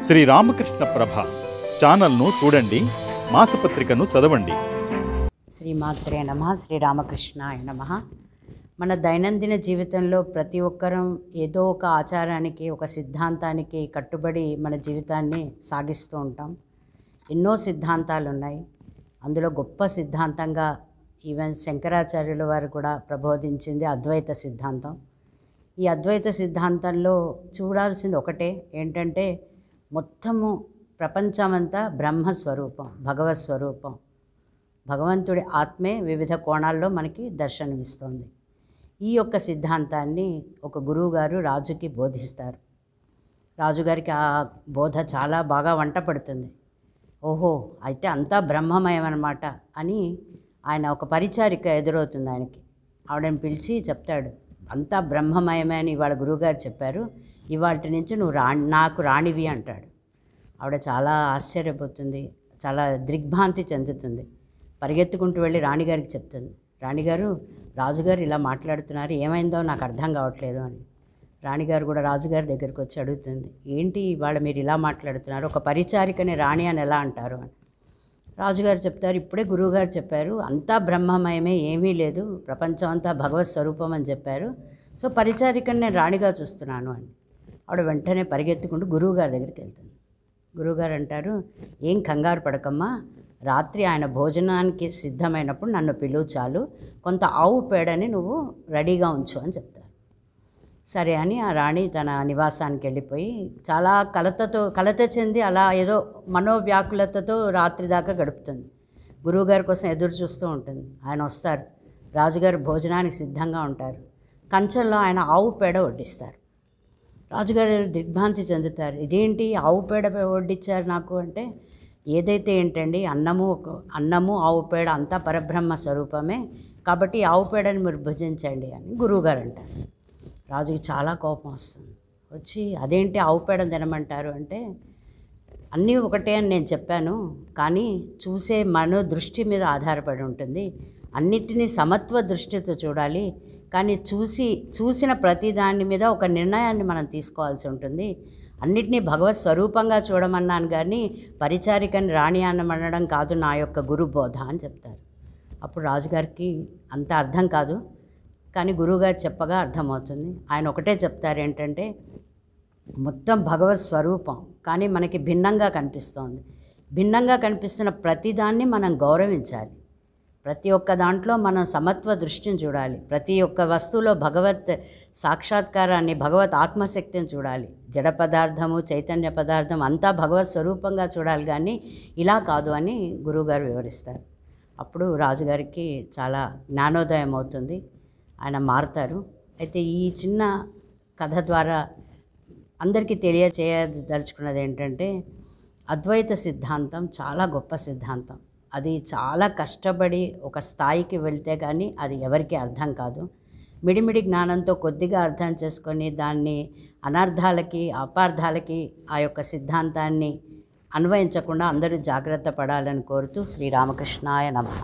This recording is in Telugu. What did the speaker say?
శ్రీ రామకృష్ణ ప్రభ ఛానల్ను చూడండి, మాసపత్రికను చదవండి. శ్రీమాత్రే నమః. శ్రీరామకృష్ణాయ నమః. మన దైనందిన జీవితంలో ప్రతి ఒక్కరం ఏదో ఒక ఆచారానికి, ఒక సిద్ధాంతానికి కట్టుబడి మన జీవితాన్ని సాగిస్తూ ఉంటాం. ఎన్నో సిద్ధాంతాలు ఉన్నాయి. అందులో గొప్ప సిద్ధాంతంగా ఈవెన్ శంకరాచార్యుల వారు కూడా ప్రబోధించింది అద్వైత సిద్ధాంతం. ఈ అద్వైత సిద్ధాంతంలో చూడాల్సింది ఒకటే, ఏంటంటే మొత్తము ప్రపంచమంతా బ్రహ్మస్వరూపం, భగవత్ స్వరూపం. భగవంతుడి ఆత్మే వివిధ కోణాల్లో మనకి దర్శనమిస్తోంది. ఈ యొక్క సిద్ధాంతాన్ని ఒక గురువుగారు రాజుకి బోధిస్తారు. రాజుగారికి ఆ బోధ చాలా బాగా వంట పడుతుంది. ఓహో, అయితే అంతా బ్రహ్మమయం అన్నమాట అని ఆయన ఒక పరిచారిక ఎదురవుతుంది ఆయనకి. ఆవిడని పిలిచి చెప్తాడు, అంతా బ్రహ్మమయమే అని ఇవాళ గురువుగారు చెప్పారు, ఇవాటి నుంచి నువ్వు నాకు రాణివి అంటాడు. ఆవిడ చాలా ఆశ్చర్యపోతుంది, చాలా దిగ్భ్రాంతి చెందుతుంది. పరిగెత్తుకుంటూ వెళ్ళి రాణిగారికి చెప్తుంది, రాణిగారు, రాజుగారు ఇలా మాట్లాడుతున్నారు, ఏమైందో నాకు అర్థం కావట్లేదు అని. రాణిగారు కూడా రాజుగారి దగ్గరికి వచ్చి అడుగుతుంది, ఏంటి ఇవాళ మీరు ఇలా మాట్లాడుతున్నారు, ఒక పరిచారికని రాణి అని ఎలా అంటారు అని. రాజుగారు చెప్తారు, ఇప్పుడే గురువుగారు చెప్పారు, అంతా బ్రహ్మమయమే, ఏమీ లేదు, ప్రపంచం అంతా భగవత్ స్వరూపం అని చెప్పారు, సో పరిచారికని నేను రాణిగా చూస్తున్నాను అని. ఆవిడ వెంటనే పరిగెత్తుకుంటూ గురువుగారి దగ్గరికి వెళ్తుంది. గురువుగారు అంటారు, ఏం కంగారు పడకమ్మా, రాత్రి ఆయన భోజనానికి సిద్ధమైనప్పుడు నన్ను పిలువు చాలు, కొంత ఆవు పేడని నువ్వు రెడీగా ఉంచు అని చెప్తారు. సరే అని ఆ రాణి తన నివాసానికి వెళ్ళిపోయి చాలా కలత చెంది అలా ఏదో మనోవ్యాకులతతో రాత్రి దాకా గడుపుతుంది. గురువుగారి కోసం ఎదురు చూస్తూ ఉంటుంది. ఆయన వస్తారు, రాజుగారు భోజనానికి సిద్ధంగా ఉంటారు. కంచంలో ఆయన ఆవు పేడ వడ్డిస్తారు. రాజుగారు దిగ్భ్రాంతి చెందుతారు, ఇదేంటి ఆవు పేడ వడ్డించారు నాకు అంటే, ఏదైతే ఏంటండి, అన్నము ఆవు పేడ అంతా పరబ్రహ్మ స్వరూపమే, కాబట్టి ఆవు పేడని మీరు భుజించండి అని గురువుగారు అంటారు. రాజుకి చాలా కోపం వస్తుంది. వచ్చి అదేంటి ఆవు పేడని తినమంటారు అంటే, అన్నీ ఒకటే అని నేను చెప్పాను, కానీ చూసే మనో దృష్టి మీద ఆధారపడి ఉంటుంది, అన్నిటినీ సమత్వ దృష్టితో చూడాలి, కానీ చూసిన ప్రతి దాని మీద ఒక నిర్ణయాన్ని మనం తీసుకోవాల్సి ఉంటుంది, అన్నిటినీ భగవత్ స్వరూపంగా చూడమన్నాను కానీ పరిచారికని రాణి అనడం కాదు నా యొక్క గురుబోధ అని చెప్తారు. అప్పుడు రాజుగారికి అంత అర్థం కాదు, కానీ గురువుగారు చెప్పగా అర్థమవుతుంది. ఆయన ఒకటే చెప్తారు, ఏంటంటే మొత్తం భగవత్ స్వరూపం, కానీ మనకి భిన్నంగా కనిపిస్తోంది. భిన్నంగా కనిపిస్తున్న ప్రతిదాన్ని మనం గౌరవించాలి, ప్రతి ఒక్క దాంట్లో మనం సమత్వ దృష్టిని చూడాలి, ప్రతి ఒక్క వస్తువులో భగవత్ సాక్షాత్కారాన్ని, భగవత్ ఆత్మశక్తిని చూడాలి. జడ పదార్థము, చైతన్య పదార్థం అంతా భగవత్ స్వరూపంగా చూడాలి, కానీ ఇలా కాదు అని గురువుగారు వివరిస్తారు. అప్పుడు రాజుగారికి చాలా జ్ఞానోదయం అవుతుంది, ఆయన మారుతారు. అయితే ఈ చిన్న కథ ద్వారా అందరికీ తెలియచేయదలుచుకున్నది ఏంటంటే, అద్వైత సిద్ధాంతం చాలా గొప్ప సిద్ధాంతం. అది చాలా కష్టపడి ఒక స్థాయికి వెళ్తే కానీ అది ఎవరికీ అర్థం కాదు. మిడిమిడి జ్ఞానంతో కొద్దిగా అర్థం చేసుకొని దాన్ని అనర్థాలకి, అపార్థాలకి ఆ యొక్క సిద్ధాంతాన్ని అన్వయించకుండా అందరూ జాగ్రత్త పడాలని కోరుతూ శ్రీరామకృష్ణాయ నమః.